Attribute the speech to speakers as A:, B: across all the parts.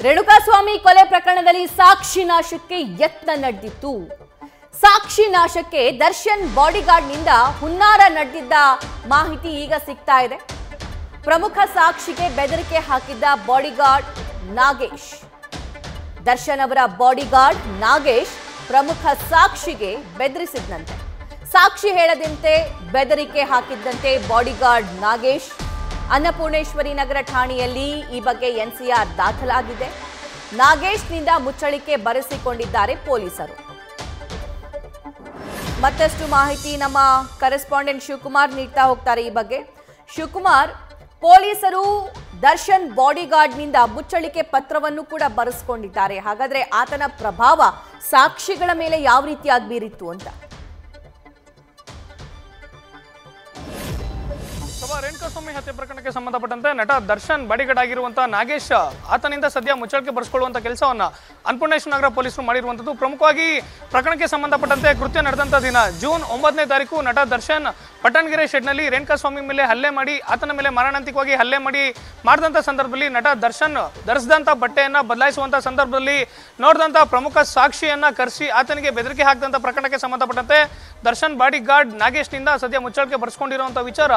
A: ರೇಣುಕಾಸ್ವಾಮಿ ಕೊಲೆ ಪ್ರಕರಣದಲ್ಲಿ ಸಾಕ್ಷಿ ನಾಶಕ್ಕೆ ಯತ್ನ ನಡೆದಿತ್ತು. ಸಾಕ್ಷಿ ನಾಶಕ್ಕೆ ದರ್ಶನ್ ಬಾಡಿಗಾರ್ಡ್ನಿಂದ ಹುನ್ನಾರ ನಡೆದಿದ್ದ ಮಾಹಿತಿ ಈಗ ಸಿಗ್ತಾ ಇದೆ. ಪ್ರಮುಖ ಸಾಕ್ಷಿಗೆ ಬೆದರಿಕೆ ಹಾಕಿದ್ದ ಬಾಡಿಗಾರ್ಡ್ ನಾಗೇಶ್. ದರ್ಶನ್ ಅವರ ಬಾಡಿಗಾರ್ಡ್ ನಾಗೇಶ್ ಪ್ರಮುಖ ಸಾಕ್ಷಿಗೆ ಬೆದರಿಸಿದ್ದಂತೆ. ಸಾಕ್ಷಿ ಹೇಳದಂತೆ ಬೆದರಿಕೆ ಹಾಕಿದ್ದಂತೆ ಬಾಡಿಗಾರ್ಡ್ ನಾಗೇಶ್. ಅನ್ನಪೂರ್ಣೇಶ್ವರಿ ನಗರ ಠಾಣೆಯಲ್ಲಿ ಈ ಬಗ್ಗೆ ಎನ್ಸಿಆರ್ ದಾಖಲಾಗಿದೆ. ನಾಗೇಶ್ನಿಂದ ಮುಚ್ಚಳಿಕೆ ಬರೆಸಿಕೊಂಡಿದ್ದಾರೆ ಪೊಲೀಸರು. ಮತ್ತಷ್ಟು ಮಾಹಿತಿ ನಮ್ಮ ಕರೆಸ್ಪಾಂಡೆಂಟ್ ಶಿವಕುಮಾರ್ ನೀಡ್ತಾ ಹೋಗ್ತಾರೆ ಈ ಬಗ್ಗೆ. ಶಿವಕುಮಾರ್, ಪೊಲೀಸರು ದರ್ಶನ್ ಬಾಡಿಗಾರ್ಡ್ನಿಂದ ಮುಚ್ಚಳಿಕೆ ಪತ್ರವನ್ನು ಕೂಡ ಬರೆಸಿಕೊಂಡಿದ್ದಾರೆ. ಹಾಗಾದ್ರೆ ಆತನ ಪ್ರಭಾವ ಸಾಕ್ಷಿಗಳ ಮೇಲೆ ಯಾವ ರೀತಿಯಾಗಿ ಬೀರಿತ್ತು ಅಂತ?
B: ರೇಣುಕಾಸ್ವಾಮಿ ಹತ್ಯೆ ಪ್ರಕರಣಕ್ಕೆ ಸಂಬಂಧಪಟ್ಟಂತೆ ನಟ ದರ್ಶನ್ ಬಾಡಿಗಾರ್ಡ್ ಆಗಿರುವಂತಹ ನಾಗೇಶ್ ಆತನಿಂದ ಸದ್ಯ ಮುಚ್ಚಳಿಕೆ ಬರೆಸಿಕೊಳ್ಳುವಂತ ಕೆಲಸವನ್ನ ಅನ್ನಪೂರ್ಣೇಶ್ವರಿ ನಗರ ಪೊಲೀಸರು ಮಾಡಿರುವಂತದ್ದು. ಪ್ರಮುಖವಾಗಿ ಪ್ರಕರಣಕ್ಕೆ ಸಂಬಂಧಪಟ್ಟಂತೆ ಕೃತ್ಯ ನಡೆದಂತ ದಿನ ಜೂನ್ 9ನೇ ತಾರೀಕು ನಟ ದರ್ಶನ್ ಪಟ್ಟಣಗೆರೆ ಶೆಡ್ನಲ್ಲಿ ರೇಣುಕಾಸ್ವಾಮಿ ಮೇಲೆ ಹಲ್ಲೆ ಮಾಡಿ ಆತನ ಮೇಲೆ ಮಾರಣಾಂತಿಕವಾಗಿ ಹಲ್ಲೆ ಮಾಡಿದಂತ ಸಂದರ್ಭದಲ್ಲಿ ನಟ ದರ್ಶನ್ ಧರಿಸಿದಂತ ಬಟ್ಟೆಯನ್ನ ಬದಲಾಯಿಸುವಂತ ಸಂದರ್ಭದಲ್ಲಿ ನೋಡಿದಂತ ಪ್ರಮುಖ ಸಾಕ್ಷಿಯನ್ನ ಕರೆಸಿ ಆತನಿಗೆ ಬೆದರಿಕೆ ಹಾಕಿದಂತ ಪ್ರಕರಣಕ್ಕೆ ಸಂಬಂಧಪಟ್ಟಂತೆ ದರ್ಶನ್ ಬಾಡಿಗಾರ್ಡ್ ನಾಗೇಶ್ನಿಂದ ಸದ್ಯ ಮುಚ್ಚಳಿಕೆ ಬರೆಸಿಕೊಂಡಿರುವಂತಹ ವಿಚಾರ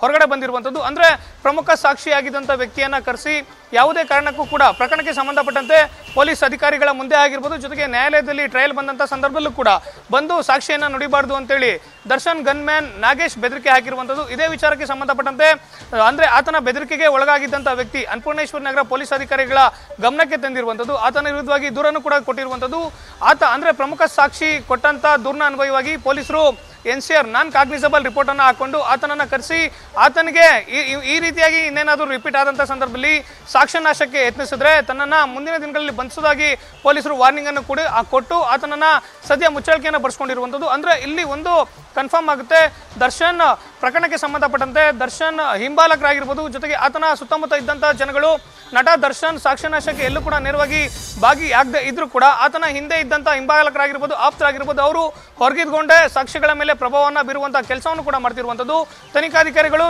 B: ಹೊರಗಡೆ ಬಂದಿರುವಂತದ್ದು. ಅಂದ್ರೆ ಪ್ರಮುಖ ಸಾಕ್ಷಿಯಾಗಿದ್ದಂತ ವ್ಯಕ್ತಿಯನ್ನ ಕರೆಸಿ ಯಾವುದೇ ಕಾರಣಕ್ಕೂ ಕೂಡ ಪ್ರಕರಣಕ್ಕೆ ಸಂಬಂಧಪಟ್ಟಂತೆ ಪೊಲೀಸ್ ಅಧಿಕಾರಿಗಳ ಮುಂದೆ ಆಗಿರ್ಬೋದು, ಜೊತೆಗೆ ನ್ಯಾಯಾಲಯದಲ್ಲಿ ಟ್ರಯಲ್ ಬಂದಂತ ಸಂದರ್ಭದಲ್ಲೂ ಕೂಡ ಬಂದು ಸಾಕ್ಷಿಯನ್ನ ನುಡಿಬಾರ್ದು ಅಂತೇಳಿ ದರ್ಶನ್ ಗನ್ಮ್ಯಾನ್ ನಾಗೇಶ್ ಬೆದರಿಕೆ ಹಾಕಿರುವಂತದ್ದು. ಇದೇ ವಿಚಾರಕ್ಕೆ ಸಂಬಂಧಪಟ್ಟಂತೆ ಅಂದ್ರೆ ಆತನ ಬೆದರಿಕೆಗೆ ಒಳಗಾಗಿದ್ದಂತ ವ್ಯಕ್ತಿ ಅನ್ನಪೂರ್ಣೇಶ್ವರಿ ನಗರ ಪೊಲೀಸ್ ಅಧಿಕಾರಿಗಳ ಗಮನಕ್ಕೆ ತಂದಿರುವಂತದ್ದು. ಆತನ ವಿರುದ್ಧವಾಗಿ ದೂರನ್ನು ಕೂಡ ಕೊಟ್ಟಿರುವಂತದ್ದು. ಆತ ಅಂದ್ರೆ ಪ್ರಮುಖ ಸಾಕ್ಷಿ ಕೊಟ್ಟಂತ ದೂರಿನ ಅನ್ವಯವಾಗಿ ಪೊಲೀಸರು ಎನ್ಸಿಆರ್ ನಾನ್ ಕಾಗ್ನಿಸಬಲ್ ರಿಪೋರ್ಟ್ ಅನ್ನು ಹಾಕೊಂಡು ಆತನನ್ನ ಕರೆಸಿ ಆತನಿಗೆ ಈ ರೀತಿಯಾಗಿ ಇನ್ನೇನಾದರೂ ರಿಪೀಟ್ ಆದಂತ ಸಂದರ್ಭದಲ್ಲಿ ಸಾಕ್ಷ್ಯ ನಾಶಕ್ಕೆ ಯತ್ನಿಸಿದ್ರೆ ತನ್ನನ್ನ ಮುಂದಿನ ದಿನಗಳಲ್ಲಿ ಬಂಧಿಸೋದಾಗಿ ಪೊಲೀಸರು ವಾರ್ನಿಂಗ್ ಅನ್ನು ಕೂಡ ಕೊಟ್ಟು ಆತನನ್ನ ಸದ್ಯ ಮುಚ್ಚಳಿಕೆಯನ್ನು ಬರೆಸಿಕೊಂಡಿರುವಂತದ್ದು. ಅಂದ್ರೆ ಇಲ್ಲಿ ಒಂದು ಕನ್ಫರ್ಮ್ ಆಗುತ್ತೆ, ದರ್ಶನ್ ಪ್ರಕರಣಕ್ಕೆ ಸಂಬಂಧಪಟ್ಟಂತೆ ದರ್ಶನ್ ಹಿಂಬಾಲಕರಾಗಿರ್ಬೋದು, ಜೊತೆಗೆ ಆತನ ಸುತ್ತಮುತ್ತ ಇದ್ದಂತ ಜನಗಳು ನಟ ದರ್ಶನ್ ಸಾಕ್ಷ್ಯನಾಶಕ್ಕೆ ಎಲ್ಲೂ ಕೂಡ ನೇರವಾಗಿ ಭಾಗಿಯಾಗದೆ ಇದ್ರೂ ಕೂಡ ಆತನ ಹಿಂದೆ ಇದ್ದಂತ ಹಿಂಬಾಲಕರಾಗಿರ್ಬೋದು, ಆಪ್ತರಾಗಿರ್ಬೋದು, ಅವರು ಹೊರಗಿದ್ಕೊಂಡೇ ಸಾಕ್ಷಿಗಳ ಮೇಲೆ ಪ್ರಭಾವವನ್ನು ಬೀರುವಂತಹ ಕೆಲಸವನ್ನು ಕೂಡ ಮಾಡ್ತಿರುವಂತದ್ದು. ತನಿಖಾಧಿಕಾರಿಗಳು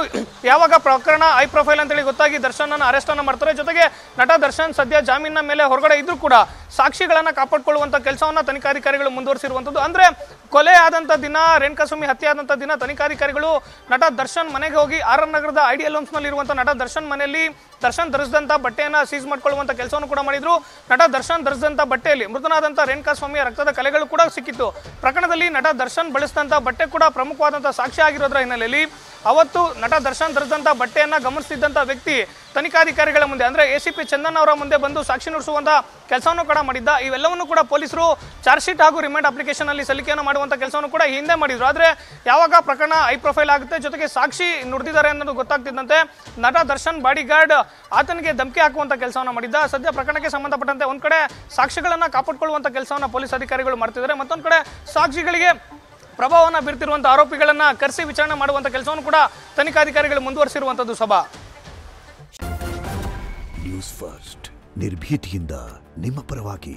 B: ಯಾವಾಗ ಪ್ರಕರಣ ಹೈ ಪ್ರೊಫೈಲ್ ಅಂತೇಳಿ ಗೊತ್ತಾಗಿ ದರ್ಶನ್ ಅನ್ನು ಅರೆಸ್ಟ್ ಅನ್ನು ಮಾಡ್ತಾರೆ. ಜೊತೆಗೆ ನಟ ದರ್ಶನ್ ಸದ್ಯ ಜಾಮೀನಿನ ಮೇಲೆ ಹೊರಗಡೆ ಇದ್ರೂ ಕೂಡ ಸಾಕ್ಷಿಗಳನ್ನ ಕಾಪಾಡಿಕೊಳ್ಳುವಂತ ಕೆಲಸವನ್ನ ತನಿಖಾಧಿಕಾರಿಗಳು ಮುಂದುವರಿಸಿರುವಂತದ್ದು. ಅಂದ್ರೆ ಕೊಲೆ ಆದಂತ ದಿನ, ರೇಣುಕಾಸ್ವಾಮಿ ಹತ್ಯೆ ಆದಂತ ದಿನ ತನಿಖಾಧಿಕಾರಿಗಳು ನಟ ದರ್ಶನ್ ಮನೆಗೆ ಹೋಗಿ ಆರ್.ಆರ್. ನಗರದ ಐಡಿಯಲ್ ಹೋಮ್ಸ್ ನಲ್ಲಿ ಇರುವಂತಹ ನಟ ದರ್ಶನ್ ಮನೆಯಲ್ಲಿ ದರ್ಶನ್ ಧರಿಸಿದಂತ ಬಟ್ಟೆಯನ್ನ ಸೀಸ್ ಮಾಡಿಕೊಳ್ಳುವಂತ ಕೆಲಸವನ್ನು ಕೂಡ ಮಾಡಿದ್ರು. ನಟ ದರ್ಶನ್ ಧರಿಸಿದಂತ ಬಟ್ಟೆಯಲ್ಲಿ ಮೃತನಾದಂತ ರೇಣುಕಾಸ್ವಾಮಿಯ ರಕ್ತದ ಕಲೆಗಳು ಕೂಡ ಸಿಕ್ಕಿತ್ತು. ಪ್ರಕರಣದಲ್ಲಿ ನಟ ದರ್ಶನ್ ಬಳಸಿದಂತ ಬಟ್ಟೆ ಕೂಡ ಪ್ರಮುಖವಾದಂತಹ ಸಾಕ್ಷ್ಯ ಆಗಿರೋದ್ರ ಹಿನ್ನೆಲೆಯಲ್ಲಿ ಅವತ್ತು ನಟ ದರ್ಶನ್ ಧರಿಸಿದಂತ ಬಟ್ಟೆಯನ್ನ ಗಮನಿಸುತ್ತಿದ್ದಂತ ವ್ಯಕ್ತಿ ತನಿಖಾಧಿಕಾರಿಗಳ ಮುಂದೆ ಅಂದ್ರೆ ಎಸಿಪಿ ಚಂದನ್ ಅವರ ಮುಂದೆ ಬಂದು ಸಾಕ್ಷಿ ನುಡಿಸುವಂತ ಕೆಲಸವನ್ನು ಕೂಡ ಮಾಡಿದ್ದ. ಇವೆಲ್ಲವನ್ನು ಕೂಡ ಪೊಲೀಸರು ಚಾರ್ಜ್ ಶೀಟ್ ಹಾಗೂ ರಿಮಾಂಡ್ ಅಪ್ಲಿಕೇಶನ್ ಅಲ್ಲಿ ಸಲ್ಲಿಕೆಯನ್ನು ಮಾಡುವಂತ ಕೆಲಸವನ್ನು ಕೂಡ ಹಿಂದೆ ಮಾಡಿದ್ರು. ಆದ್ರೆ ಯಾವಾಗ ಪ್ರಕರಣ ಹೈ ಪ್ರೊಫೈಲ್ ಆಗುತ್ತೆ, ಜೊತೆಗೆ ಸಾಕ್ಷಿ ನುಡಿದಿದ್ದಾರೆ ಅನ್ನೋದು ಗೊತ್ತಾಗ್ತಿದ್ದಂತೆ ನಟ ದರ್ಶನ್ ಬಾಡಿಗಾರ್ಡ್ ಆತನಿಗೆ ಧಮಕಿ ಹಾಕುವಂತ ಕೆಲಸವನ್ನು ಮಾಡಿದ್ದ. ಸದ್ಯ ಪ್ರಕರಣಕ್ಕೆ ಸಂಬಂಧಪಟ್ಟಂತೆ ಒಂದ್ ಕಡೆ ಸಾಕ್ಷಿಗಳನ್ನ ಕಾಪಾಡಿಕೊಳ್ಳುವಂತ ಕೆಲಸವನ್ನ ಪೊಲೀಸ್ ಅಧಿಕಾರಿಗಳು ಮಾಡ್ತಿದ್ದಾರೆ, ಮತ್ತೊಂದು ಕಡೆ ಸಾಕ್ಷಿಗಳಿಗೆ ಪ್ರಭಾವವನ್ನು ಬೀರ್ತಿರುವಂತ ಆರೋಪಿಗಳನ್ನ ಕರೆಸಿ ವಿಚಾರಣೆ ಮಾಡುವಂತ ಕೆಲಸವನ್ನು ಕೂಡ ತನಿಖಾಧಿಕಾರಿಗಳು ಮುಂದುವರಿಸಿರುವಂತದ್ದು. ಸಭಾ
C: ನ್ಯೂಸ್ ಫಸ್ಟ್ ನಿರ್ಭೀತಿಯಿಂದ ನಿಮ್ಮ ಪರವಾಗಿ.